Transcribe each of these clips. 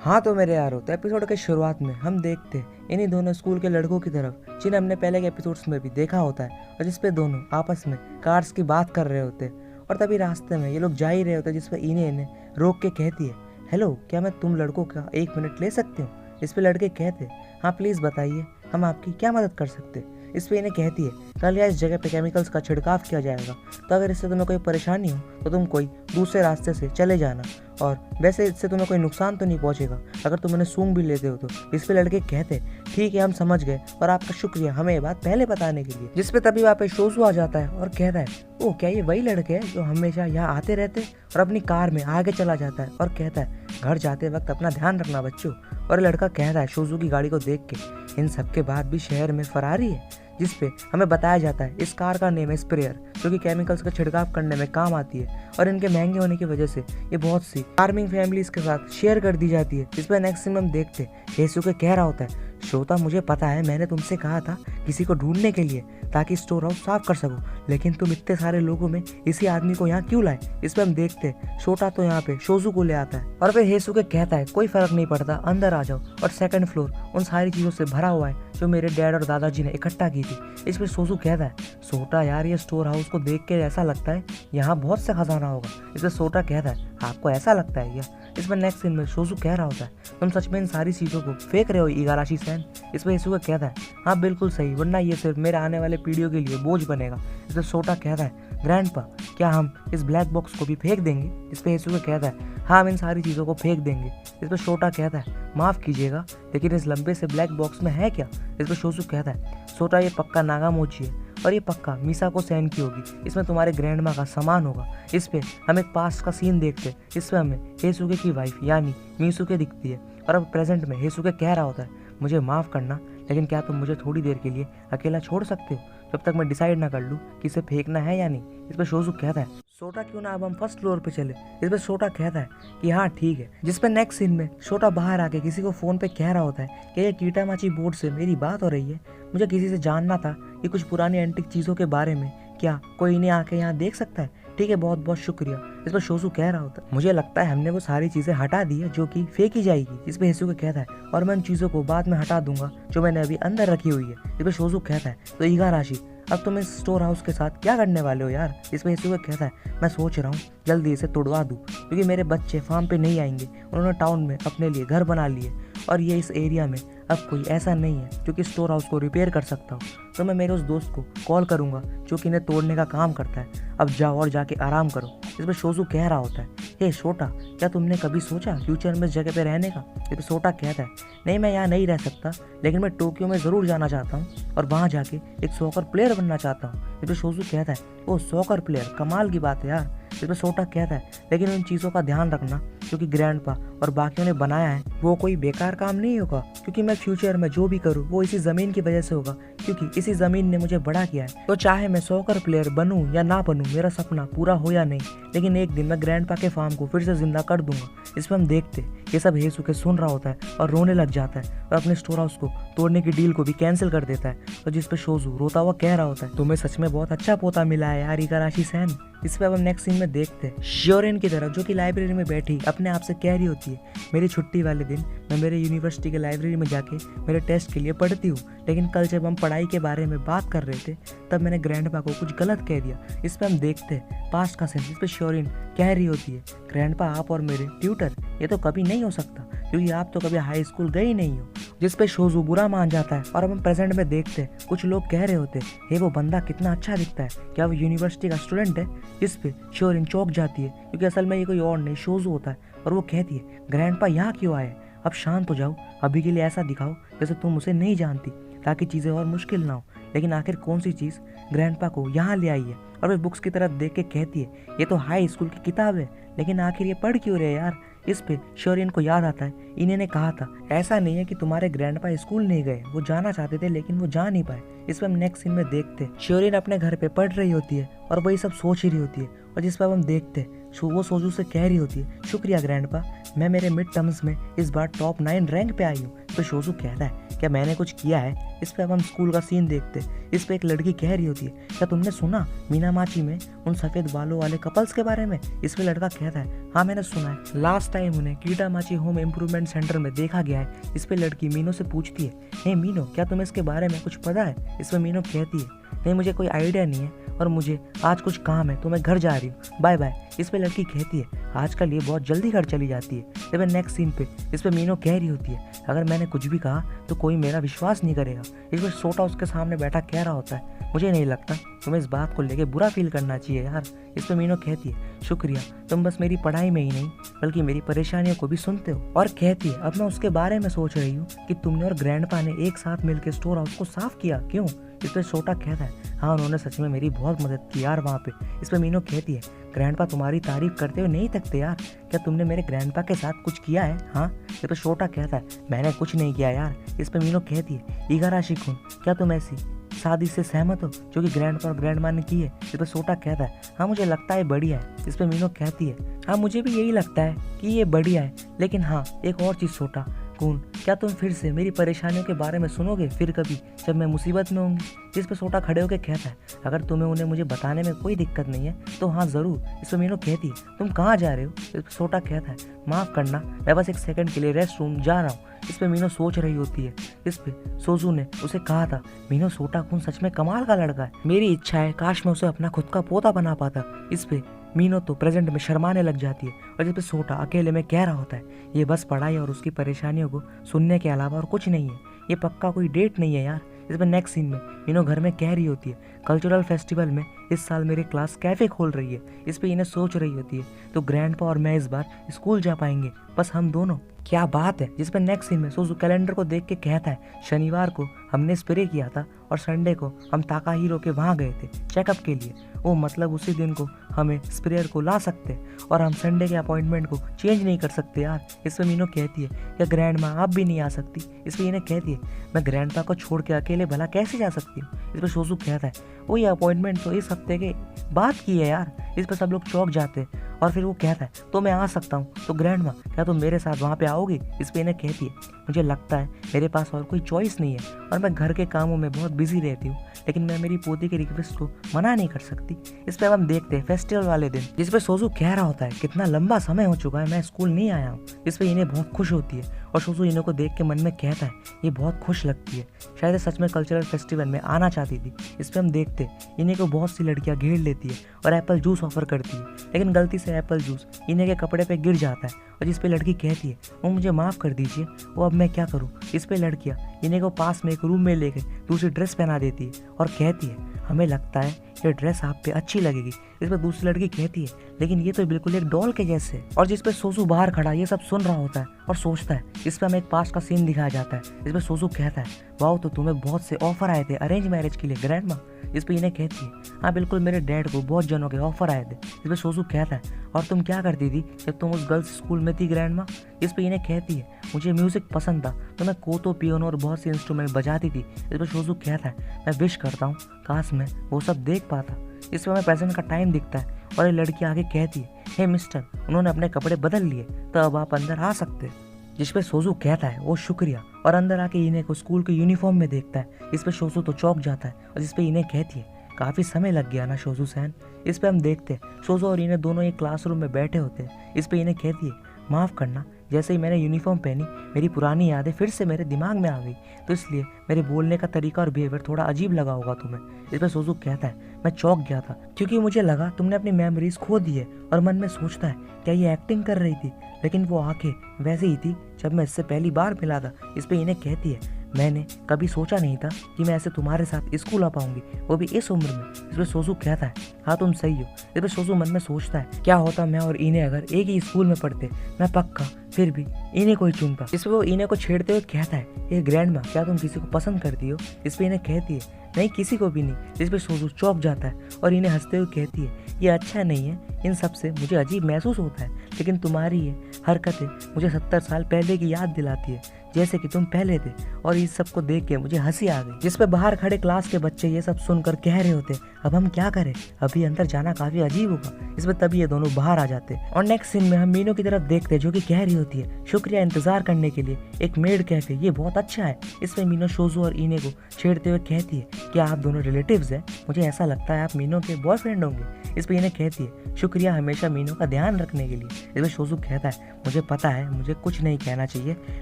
हाँ तो मेरे यारो, तो एपिसोड के शुरुआत में हम देखते हैं इन्हीं दोनों स्कूल के लड़कों की तरफ जिन्हें हमने पहले के एपिसोड्स में भी देखा होता है और जिसपे दोनों आपस में कार्ड्स की बात कर रहे होते हैं। और तभी रास्ते में ये लोग जा ही रहे होते हैं जिसपे इन्हें रोक के कहती है, हेलो क्या मैं तुम लड़कों का 1 मिनट ले सकती हूँ। इस पे लड़के कहते हाँ प्लीज़ बताइए हम आपकी क्या मदद कर सकते हैं। इस पे इन्हें कहती है कल या इस जगह पे केमिकल्स का छिड़काव किया जाएगा, तो अगर इससे तुम्हें कोई परेशानी हो तो तुम कोई दूसरे रास्ते से चले जाना, और वैसे इससे तुम्हें कोई नुकसान तो नहीं पहुंचेगा अगर तुम उन्हें सूंघ भी लेते हो तो। इस पे लड़के कहते ठीक है हम समझ गए और आपका शुक्रिया हमें ये बात पहले बताने के लिए। जिसपे तभी वहाँ पे शोजू आ जाता है और कहता है ओ क्या ये वही लड़के हैं जो हमेशा यहाँ आते रहते हैं, और अपनी कार में आगे चला जाता है और कहता है घर जाते वक्त अपना ध्यान रखना बच्चों। और लड़का कहता है शोजू की गाड़ी को देख के इन सब के बाद भी शहर में फरारी है, जिसपे हमें बताया जाता है इस कार का नेम है स्प्रेयर, जो कि केमिकल्स का छिड़काव करने में काम आती है और इनके महंगे होने की वजह से ये बहुत सी फार्मिंग फैमिलीज के साथ शेयर कर दी जाती है। जिस पर नेक्स्ट सीन में हम देखते हेसुके कह रहा होता है श्रोता मुझे पता है मैंने तुमसे कहा था किसी को ढूंढने के लिए ताकि स्टोर हाउस साफ कर सको, लेकिन तुम इतने सारे लोगों में इसी आदमी को यहाँ क्यों लाए। इस पर हम देखते हैं छोटा तो यहाँ पे शोजू को ले आता है और फिर हेसुके कहता है कोई फर्क नहीं पड़ता अंदर आ जाओ, और सेकंड फ्लोर उन सारी चीजों से भरा हुआ है जो मेरे डैड और दादाजी ने इकट्ठा की थी। इस पर शोजू कहता है सोटा यार ये स्टोर हाउस को देख के ऐसा लगता है यहाँ बहुत सा खजाना होगा। इस पर सोटा कहता है आपको ऐसा लगता है क्या। इस पर नेक्स्ट सीन में शोजू कह रहा होता है तुम सच में इन सारी चीजों को फेंक रहे हो इगाराशी सैन। इस पर हेसुके कहता है हाँ बिल्कुल सही, वरना ये सिर्फ मेरे आने वाले पीढ़ियों के लिए बोझ बनेगा। इस पर सोटा कहता है ग्रैंडपा क्या हम इस ब्लैक बॉक्स को भी फेंक देंगे। इस पर हेसुके कहता है हाँ हम इन सारी चीज़ों को फेंक देंगे। इस पर छोटा कहता है माफ़ कीजिएगा लेकिन इस लंबे से ब्लैक बॉक्स में है क्या। इस पर शोजू कहता है सोटा ये पक्का नागामोची है और ये पक्का मिसाको सैन की होगी, इसमें तुम्हारे ग्रैंडमा का सामान होगा। इस पे हम एक पास्ट का सीन देखते हैं, इसमें हमें हेसुके की वाइफ यानी मिसुके दिखती है और अब प्रेजेंट में हेसुके कह रहा होता है मुझे माफ़ करना लेकिन क्या तुम मुझे थोड़ी देर के लिए अकेला छोड़ सकते हो जब तक मैं डिसाइड ना कर लूँ कि इसे फेंकना है या नहीं। इस पर शोजू कहता है सोटा क्यों ना अब हम फर्स्ट फ्लोर पे चले। इस पर सोटा कहता है कि हाँ ठीक है। जिस पर नेक्स्ट सीन में सोटा बाहर आके किसी को फोन पे कह रहा होता है कि ये कीटामाची बोर्ड से मेरी बात हो रही है, मुझे किसी से जानना था कि कुछ पुरानी एंटिक चीज़ों के बारे में, क्या कोई इन्हें आके यहाँ देख सकता है। ठीक है बहुत बहुत शुक्रिया। इस पर शोजू कह रहा होता है मुझे लगता है हमने वो सारी चीज़ें हटा दी है जो कि फेंकी जाएगी। इस पर हेसुके कहता है और मैं उन चीज़ों को बाद में हटा दूंगा जो मैंने अभी अंदर रखी हुई है। इस पर शोजू कहता है तो इगाराशी अब तुम इस स्टोर हाउस के साथ क्या करने वाले हो यार। इस पर हेसुके कहता है मैं सोच रहा हूँ जल्दी इसे तोड़वा दूँ क्योंकि मेरे बच्चे फार्म पे नहीं आएंगे, उन्होंने टाउन में अपने लिए घर बना लिए और ये इस एरिया में अब कोई ऐसा नहीं है जो कि स्टोर हाउस को रिपेयर कर सकता हो, तो मैं मेरे उस दोस्त को कॉल करूंगा जो कि इन्हें तोड़ने का काम करता है। अब जाओ और जाके आराम करो। इस पर शोजू कह रहा होता है हे छोटा क्या तुमने कभी सोचा फ्यूचर में इस जगह पे रहने का। इस पर छोटा कहता है नहीं मैं यहाँ नहीं रह सकता लेकिन मैं टोक्यो में ज़रूर जाना चाहता हूँ और वहाँ जाके एक सॉकर प्लेयर बनना चाहता हूँ। इस पर शोजू कहता है ओ सॉकर प्लेयर कमाल की बात है यार। इस पर छोटा कहता है लेकिन उन चीज़ों का ध्यान रखना जो कि ग्रैंडपा और बाकियों ने बनाया है वो कोई बेकार काम नहीं होगा, क्योंकि मैं फ्यूचर में जो भी करूँ वो इसी ज़मीन की वजह से होगा, क्योंकि इसी ज़मीन ने मुझे बड़ा किया है। तो चाहे मैं सॉकर प्लेयर बनूं या ना बनूं, मेरा सपना पूरा हो या नहीं, लेकिन एक दिन मैं ग्रैंडपा के फार्म को फिर से जिंदा कर दूंगा। इस पर हम देखते ये सब हेसुके सुन रहा होता है और रोने लग जाता है और अपने स्टोर हाउस को तोड़ने की डील को भी कैंसिल कर देता है। और जिस पे शोजू रोता हुआ कह रहा होता है तुम्हें सच में बहुत अच्छा पोता मिला है यार इगाराशी सैन। इस पे अब हम नेक्स्ट सीन में देखते हैं श्योरेन की तरफ जो कि लाइब्रेरी में बैठी अपने आप से कह रही होती है मेरी छुट्टी वाले दिन मैं मेरे यूनिवर्सिटी के लाइब्रेरी में जाके मेरे टेस्ट के लिए पढ़ती हूँ, लेकिन कल जब हम पढ़ाई के बारे में बात कर रहे थे तब मैंने ग्रैंडपा को कुछ गलत कह दिया। इस पे हम देखते हैं पास्ट का सेंस। इस पे श्योरेन कह रही होती है ग्रैंडपा आप और मेरे ट्यूटर ये तो कभी नहीं हो सकता क्योंकि आप तो कभी हाई स्कूल गए ही नहीं हो। जिस पे शोजू बुरा मान जाता है और अब हम प्रेजेंट में देखते हैं कुछ लोग कह रहे होते हैं हे वो बंदा कितना अच्छा दिखता है, क्या वो यूनिवर्सिटी का स्टूडेंट है। जिस पे श्योरेन चौंक जाती है क्योंकि असल में ये कोई और नहीं शोजू होता है और वो कहती है ग्रैंडपा यहाँ क्यों आए, अब शांत हो जाओ, अभी के लिए ऐसा दिखाओ जैसे तुम उसे नहीं जानती ताकि चीज़ें और मुश्किल ना हो। लेकिन आखिर कौन सी चीज़ ग्रैंडपा को यहाँ ले आई है। और वे बुक्स की तरफ देख के कहती है ये तो हाई स्कूल की किताब है, लेकिन आखिर ये पढ़ क्यों रहे यार। इस पे श्योरेन को याद आता है इन्हें ने कहा था ऐसा नहीं है कि तुम्हारे ग्रैंडपा स्कूल नहीं गए, वो जाना चाहते थे लेकिन वो जा नहीं पाए। इस पर हम नेक्स्ट सीन में देखते हैं श्योरेन अपने घर पे पढ़ रही होती है और वही सब सोच ही रही होती है और जिस पर हम देखते हैं वो सोजू से कह रही होती है शुक्रिया ग्रैंडपा, मैं मेरे मिड टर्म्स में इस बार टॉप 9 रैंक पे आई हूँ पे शोजू कहता है क्या मैंने कुछ किया है। इस पे अब हम स्कूल का सीन देखते हैं। इस पे एक लड़की कह रही होती है क्या तुमने सुना मीनामाची में उन सफ़ेद बालों वाले कपल्स के बारे में। इस पे लड़का कहता है हाँ मैंने सुना है, लास्ट टाइम उन्हें कीटामाची होम इम्प्रूवमेंट सेंटर में देखा गया है। इस पे लड़की मीनो से पूछती है हे मीनो क्या तुम्हें इसके बारे में कुछ पता है। इस पे मीनो कहती है नहीं मुझे कोई आइडिया नहीं है और मुझे आज कुछ काम है तो मैं घर जा रही हूँ, बाय बाय। इस पे लड़की कहती है आजकल ये बहुत जल्दी घर चली जाती है। जब नेक्स्ट सीन पे इस पे मीनो कह रही होती है अगर मैंने कुछ भी कहा तो कोई मेरा विश्वास नहीं करेगा। इस पे सोटा उसके सामने बैठा कह रहा होता है मुझे नहीं लगता तुम्हें इस बात को लेके बुरा फील करना चाहिए यार। इस पे मीनो कहती है शुक्रिया, तुम बस मेरी पढ़ाई में ही नहीं बल्कि मेरी परेशानियों को भी सुनते हो। और कहती है अब मैं उसके बारे में सोच रही हूँ कि तुमने और ग्रैंडपा ने एक साथ मिलकर स्टोर हाउस को साफ किया, क्यों। इस पे छोटा कहता है हाँ उन्होंने सच में मेरी बहुत मदद की यार वहाँ पे। इस पे मीनो कहती है ग्रैंडपा तुम्हारी तारीफ करते हुए नहीं थकते यार, क्या तुमने मेरे ग्रैंडपा के साथ कुछ किया है। हाँ इस पे छोटा कहता है मैंने कुछ नहीं किया यार। इस पे मीनो कहती है इगाराशी कुन क्या तुम ऐसी शादी से सहमत हो जो कि ग्रैंडपा और ग्रैंडमा ने की है। इस पे छोटा कहता है हाँ मुझे लगता है बढ़िया है। इस पे मीनो कहती है हाँ मुझे भी यही लगता है कि ये बढ़िया है, लेकिन हाँ एक और चीज़ छोटा कून क्या तुम फिर से मेरी परेशानियों के बारे में सुनोगे फिर कभी जब मैं मुसीबत में होंगी। जिस पे छोटा खड़े होकर कहता है अगर तुम्हें उन्हें मुझे बताने में कोई दिक्कत नहीं है तो हाँ ज़रूर। इस पे मीनो कहती है तुम कहाँ जा रहे हो। इस पे छोटा कहता है माफ़ करना मैं बस एक सेकंड के लिए रेस्ट रूम जा रहा हूँ। इस पे मीनो सोच रही होती है। इस पे सोजू ने उसे कहा था मीनो सोटा कुन सच में कमाल का लड़का है, मेरी इच्छा है काश मैं उसे अपना खुद का पोता बना पाता। इस पे मीनो तो प्रेजेंट में शर्माने लग जाती है और जिस पे सोटा अकेले में कह रहा होता है ये बस पढ़ाई और उसकी परेशानियों को सुनने के अलावा और कुछ नहीं है, ये पक्का कोई डेट नहीं है यार। इस पर नेक्स्ट सीन में मीनो घर में कह रही होती है कल्चरल फेस्टिवल में इस साल मेरी क्लास कैफे खोल रही है। इस पे इन्हें सोच रही होती है तो ग्रैंडपा और मैं इस बार स्कूल जा पाएंगे बस हम दोनों, क्या बात है। जिस पर नेक्स्ट सीन में सोजू कैलेंडर को देख के कहता है शनिवार को हमने स्प्रे किया था और संडे को हम ताकाहीरो के वहाँ गए थे चेकअप के लिए। वो मतलब उसी दिन को हमें स्प्रेयर को ला सकते और हम संडे के अपॉइंटमेंट को चेंज नहीं कर सकते यार। इस पर मीनो कहती है क्या ग्रैंड माँ आप भी नहीं आ सकती। इस पर इन्हें कहती है मैं ग्रैंडपा को छोड़ के अकेले भला कैसे जा सकती हूँ। इस पर सोजू कहता है वो ये अपॉइंटमेंट तो इस हफ्ते के बाद की है यार। इस पर सब लोग चौंक जाते हैं और फिर वो कहता है तो मैं आ सकता हूँ तो ग्रैंड माँ क्या तुम मेरे साथ वहाँ पे आओगी। इस पे इन्हें कहती है मुझे लगता है मेरे पास और कोई चॉइस नहीं है और मैं घर के कामों में बहुत बिजी रहती हूँ, लेकिन मैं मेरी पोती की रिक्वेस्ट को मना नहीं कर सकती। इस पे अब हम देखते हैं फेस्टिवल वाले दिन जिस पे सोजू कह रहा होता है कितना लंबा समय हो चुका है मैं स्कूल नहीं आया हूँ। इस पे इन्हें बहुत खुश होती है और सोजू इन्हें को देख के मन में कहता है ये बहुत खुश लगती है, शायद सच में कल्चरल फेस्टिवल में आना चाहती थी। इस पे हम देखते इन्हें को बहुत सी लड़कियां घेर लेती है और एप्पल जूस ऑफर करती है, लेकिन गलती से एप्पल जूस इन्हें के कपड़े पे गिर जाता है और जिस पे लड़की कहती है वो मुझे माफ़ कर दीजिए, वो अब मैं क्या करूँ। इस पे लड़कियाँ इन्हें को पास में एक रूम में लेके दूसरी ड्रेस पहना देती है और कहती है हमें लगता है ये ड्रेस आप पे अच्छी लगेगी। इस पर दूसरी लड़की कहती है लेकिन ये तो बिल्कुल एक डॉल के जैसे है। और जिस पे सोजू बाहर खड़ा ये सब सुन रहा होता है और सोचता है। इस पे हमें एक पास्ट का सीन दिखाया जाता है। इस पे सोजू कहता है वाओ तो तुम्हें बहुत से ऑफर आए थे अरेंज मैरिज के लिए ग्रैंड माँ। इस पे इन्हें कहती है हाँ बिल्कुल मेरे डैड को बहुत जनों के ऑफर आए थे। इस पे सोजू कहता है और तुम क्या करती थी जब तुम उस गर्ल्स स्कूल में थी ग्रैंड माँ। इस पे इन्हें कहती है मुझे म्यूजिक पसंद था तो मैं कोतो पियानो और बहुत सी इंस्ट्रूमेंट बजाती थी। इस पे सोजू कहता है मैं विश करता हूँ काश मैं वो सब देख पाता। इस पे हमें प्रेजेंट का टाइम दिखता है और ये लड़की आगे कहती है हे मिस्टर उन्होंने अपने कपड़े बदल लिए तो अब आप अंदर आ सकते। जिस पे सोजू कहता है वो शुक्रिया और अंदर आके इन्हें को स्कूल के यूनिफॉर्म में देखता है। इस पे सोजू तो चौंक जाता है और जिस पे इन्हें कहती है काफ़ी समय लग गया ना शोजू सैन। इस पे हम देखते हैं शोजू और इन्हें दोनों एक क्लासरूम में बैठे होते हैं। इस पे इन्हें कहती है माफ़ करना जैसे ही मैंने यूनिफॉर्म पहनी मेरी पुरानी यादें फिर से मेरे दिमाग में आ गई तो इसलिए मेरे बोलने का तरीका और बिहेवियर थोड़ा अजीब लगा होगा तुम्हें। इस पर सोजू कहता है मैं चौंक गया था क्योंकि मुझे लगा तुमने अपनी मेमोरीज खो दी है और मन में सोचता है क्या ये एक्टिंग कर रही थी, लेकिन वो आंखें वैसे ही थी जब मैं इससे पहली बार मिला था। इस पर इन्हें कहती है मैंने कभी सोचा नहीं था कि मैं ऐसे तुम्हारे साथ स्कूल आ पाऊंगी, वो भी इस उम्र में। इस पर सोजू कहता है हाँ तुम सही हो। इस पर सोजू मन में सोचता है क्या होता मैं और इन्हें अगर एक ही स्कूल में पढ़ते, मैं पक्का फिर भी इन्हें को ही चुनता। इस पर वो इन्हें को छेड़ते हुए कहता है ये ग्रैंड माँ क्या तुम किसी को पसंद करती हो। इस पर इन्हें कहती है नहीं किसी को भी नहीं। इस पर सोजू चौंक जाता है और इन्हें हंसते हुए कहती है ये अच्छा नहीं है, इन सब से मुझे अजीब महसूस होता है, लेकिन तुम्हारी ये हरकतें मुझे 70 साल पहले की याद दिलाती है, जैसे कि तुम पहले थे। और इस सब को देख के मुझे हंसी आ गई, जिस पे बाहर खड़े क्लास के बच्चे ये सब सुनकर कह रहे होते, अब हम क्या करें, अभी अंदर जाना काफी अजीब होगा। इस पे तभी ये दोनों बाहर आ जाते और नेक्स्ट सीन में हम मीनू की तरफ देखते जो कि कह रही होती है, शुक्रिया इंतजार करने के लिए, एक मेड कैफे ये बहुत अच्छा है। इसमें मीनू शोजू और इने को छेड़ते हुए कहती है, क्या आप दोनों रिलेटिव्स हैं? मुझे ऐसा लगता है आप मीनू के बॉयफ्रेंड होंगे। इस पे इन्हें कहती है, शुक्रिया हमेशा मीनू का ध्यान रखने के लिए। इसमें शोजू कहता है, मुझे पता है मुझे कुछ नहीं कहना चाहिए,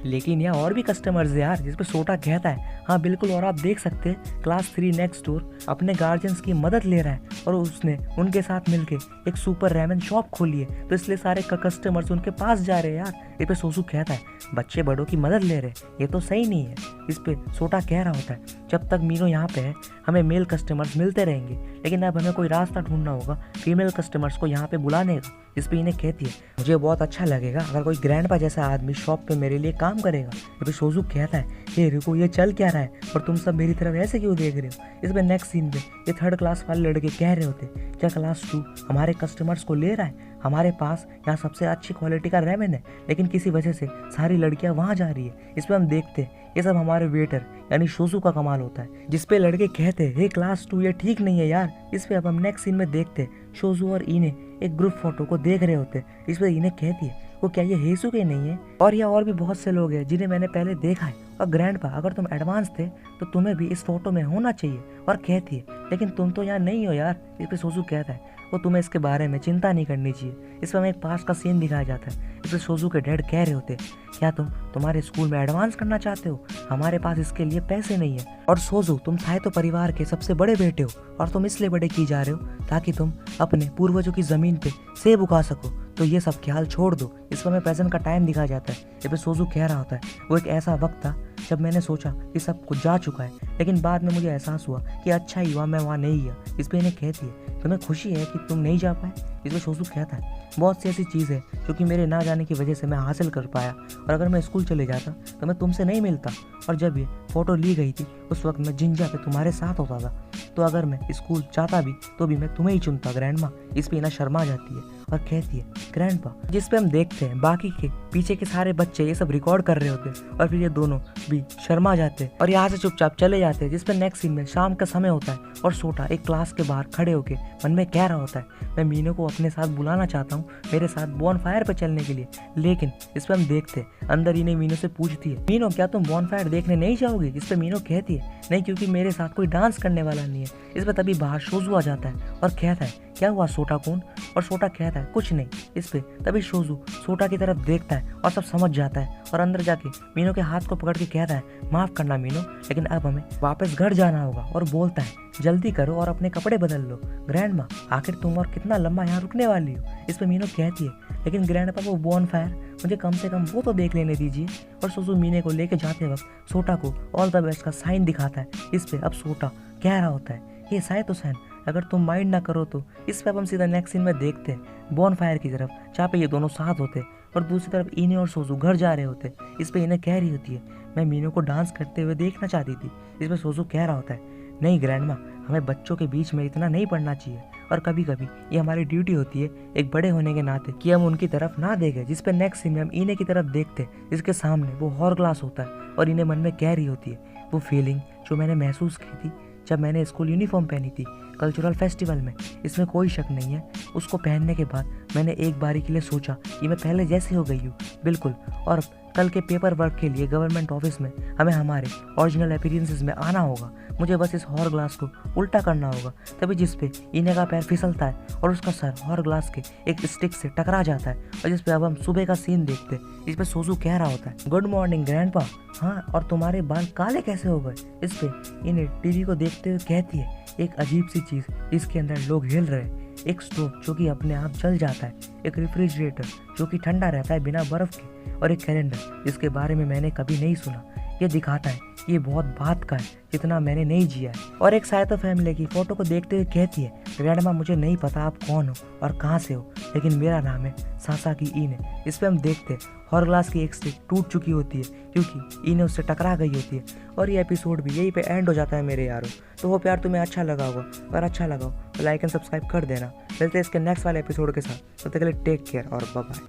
लेकिन यहाँ और भी कस्टमर्स है यार। जिस पे सोटा कहता है, हाँ बिल्कुल, और आप देख सकते हैं क्लास 3 नेक्स्ट डोर अपने गार्जियंस की मदद ले रहा है और उसने उनके साथ मिलके एक सुपर रैमन शॉप खोली है, तो इसलिए सारे कस्टमर्स उनके पास जा रहे हैं यार। इस पे सोजू कहता है, बच्चे बड़ों की मदद ले रहे, ये तो सही नहीं है। इस पे सोटा कह रहा होता है, जब तक मीनू यहाँ पे है हमें मेल कस्टमर्स मिलते रहेंगे, लेकिन अब हमें कोई रास्ता ढूंढना होगा फीमेल कस्टमर्स को यहाँ पे बुलाने का। इस पे इन्हें कहती है, मुझे बहुत अच्छा लगेगा अगर कोई ग्रैंडपा जैसा आदमी शॉप पे मेरे लिए काम करेगा। ये पे शोजू कहता है, हे रुको, ये चल क्या रहा है और तुम सब मेरी तरफ ऐसे क्यों देख रहे हो। इस पे नेक्स्ट सीन पे ये 3rd क्लास वाले लड़के कह रहे होते, क्या क्लास 2 हमारे कस्टमर्स को ले रहा है? हमारे पास यहाँ सबसे अच्छी क्वालिटी का रेमन है, लेकिन किसी वजह से सारी लड़कियां वहाँ जा रही है। इस पे हम देखते हैं ये सब हमारे वेटर यानी शोजू का कमाल होता है, जिसपे लड़के कहते हैं, हे क्लास 2 ये ठीक नहीं है यार। इस पे अब हम नेक्स्ट सीन में देखते हैं शोजू और इने एक ग्रुप फोटो को देख रहे होते। इस पे इन्हें कहती है, वो क्या ये हेसुके नहीं है? और यहाँ और भी बहुत से लोग हैं जिन्हें मैंने पहले देखा है, और ग्रैंडपा अगर तुम एडवांस थे तो तुम्हें भी इस फोटो में होना चाहिए। और कहती है, लेकिन तुम तो यहाँ नहीं हो यार। इस पे शोजू कहता है, वो तुम्हें इसके बारे में चिंता नहीं करनी चाहिए। इस पर हमें एक पास का सीन दिखाया जाता है। इस पर शोजू के डैड कह रहे होते, क्या तुम तुम्हारे स्कूल में एडवांस करना चाहते हो? हमारे पास इसके लिए पैसे नहीं है। और शोजू, तुम साइतो परिवार के सबसे बड़े बेटे हो और तुम इसलिए बड़े की जा रहे हो ताकि तुम अपने पूर्वजों की जमीन पे सेब उगा सको, तो ये सब ख्याल छोड़ दो। इस पर हमें प्रेजेंट का टाइम दिखाया जाता है। इस पर शोजू कह रहा होता है, वो एक ऐसा वक्त था जब मैंने सोचा कि सब कुछ जा चुका है, लेकिन बाद में मुझे एहसास हुआ कि अच्छा ही हुआ मैं वहाँ नहीं गया। इस पे इन्हें कहती है, तुम्हें खुशी है कि तुम नहीं जा पाए? इस पर शोजू कहता है, बहुत सी ऐसी चीज़ है जो कि मेरे ना जाने की वजह से मैं हासिल कर पाया, और अगर मैं स्कूल चले जाता तो मैं तुमसे नहीं मिलता। और जब ये फोटो ली गई थी उस वक्त मैं जिंजा पे तुम्हारे साथ होता था, तो अगर मैं स्कूल जाता भी तो भी मैं तुम्हें ही चुनता ग्रैंडमा। इस पे इना शर्मा जाती है और कहती है, ग्रैंडपा। जिस पे हम देखते हैं बाकी के पीछे के सारे बच्चे ये सब रिकॉर्ड कर रहे होते हैं और फिर ये दोनों भी शर्मा जाते हैं और यहाँ से चुपचाप चले जाते हैं। जिस पे नेक्स्ट सीन में शाम का समय होता है और सोटा एक क्लास के बाहर खड़े होके मन में कह रहा होता है, मैं मीनू को अपने साथ बुलाना चाहता हूँ मेरे साथ बॉनफायर पे चलने के लिए। लेकिन इस पे हम देखते हैं अंदर इन्हें मीनू से पूछती है, मीनू क्या तुम बॉनफायर देखने नहीं जाओगी? इस पे मीनू कहती है, नहीं, क्योंकि मेरे साथ कोई डांस करने वाला नहीं है। इस पे तभी बाहर शोजू आ जाता है और कहता है, क्या हुआ सोटा कौन? और सोटा कहता है, कुछ नहीं। इस पे तभी शोजू सोटा की तरफ देखता है और सब समझ जाता है और अंदर जाके मीनू के हाथ को पकड़ के कहता है, माफ करना मीनू, लेकिन अब हमें वापस घर जाना होगा। और बोलता है, जल्दी करो और अपने कपड़े बदल लो ग्रैंडमा, आखिर तुम और कितना लंबा यहाँ रुकने वाली हो। इस पे मीनू कहती है, लेकिन ग्रैंडपा वो बॉनफायर मुझे कम से कम वो तो देख लेने दीजिए। और शोजू मीने को लेके जाते वक्त सोटा को ऑल द बेस्ट का साइन दिखाता है। इस पे अब सोटा कह रहा होता है, ये साइतो सैन अगर तुम माइंड ना करो तो। इस पे अब हम सीधा नेक्स्ट सीन में देखते हैं बॉनफायर की तरफ, जहाँ पे ये दोनों साथ होते और दूसरी तरफ इने और सोजू घर जा रहे होते। इस पे इन्हें कह रही होती है, मैं मीनू को डांस करते हुए देखना चाहती थी। इस पे सोजू कह रहा होता है, नहीं ग्रैंडमा, हमें बच्चों के बीच में इतना नहीं पढ़ना चाहिए, और कभी कभी ये हमारी ड्यूटी होती है एक बड़े होने के नाते कि हम उनकी तरफ ना देखें। जिस पे नेक्स्ट सीन में हम इने की तरफ देखते हैं, इसके सामने वो हॉर ग्लास होता है और इन्हें मन में कह रही होती है, वो फीलिंग जो मैंने महसूस की थी जब मैंने स्कूल यूनिफॉर्म पहनी थी कल्चरल फेस्टिवल में, इसमें कोई शक नहीं है। उसको पहनने के बाद मैंने एक बारी के लिए सोचा कि मैं पहले जैसी हो गई हूँ बिल्कुल, और कल के पेपर वर्क के लिए गवर्नमेंट ऑफिस में हमें हमारे ओरिजिनल अपीयरेंसेस में आना होगा। मुझे बस इस हॉर ग्लास को उल्टा करना होगा। तभी जिस पे इने का पैर फिसलता है और उसका सर हॉर ग्लास के एक स्टिक से टकरा जाता है, और जिस पे अब हम सुबह का सीन देखते हैं। इस पे सोजू कह रहा होता है, गुड मॉर्निंग ग्रैंडपा। हाँ, और तुम्हारे बाल काले कैसे हो गए? इस पे इन्हें टीवी को देखते हुए कहती है, एक अजीब सी चीज, इसके अंदर लोग हिल रहे हैं, एक स्टोव जो कि अपने आप जल जाता है, एक रेफ्रिजरेटर जो कि ठंडा रहता है बिना बर्फ के, और एक कैलेंडर जिसके बारे में मैंने कभी नहीं सुना। ये दिखाता है कि ये बहुत बात का है जितना मैंने नहीं जिया है। और एक साइतो फैमिली की फोटो को देखते हुए कहती है, ग्रैंडमा मुझे नहीं पता आप कौन हो और कहाँ से हो, लेकिन मेरा नाम है सासाकी इने। इस पे हम देखते हैं हॉर ग्लास की एक स्टिक टूट चुकी होती है क्योंकि इने उससे टकरा गई होती है। और ये एपिसोड भी यहीं पे एंड हो जाता है मेरे यारों। तो वो प्यार तुम्हें अच्छा लगा होगा, अगर अच्छा लगा हो तो लाइक एंड सब्सक्राइब कर देना। मिलते हैं इसके नेक्स्ट वाले एपिसोड के साथ, तब तक के लिए टेक केयर और बाय बाय।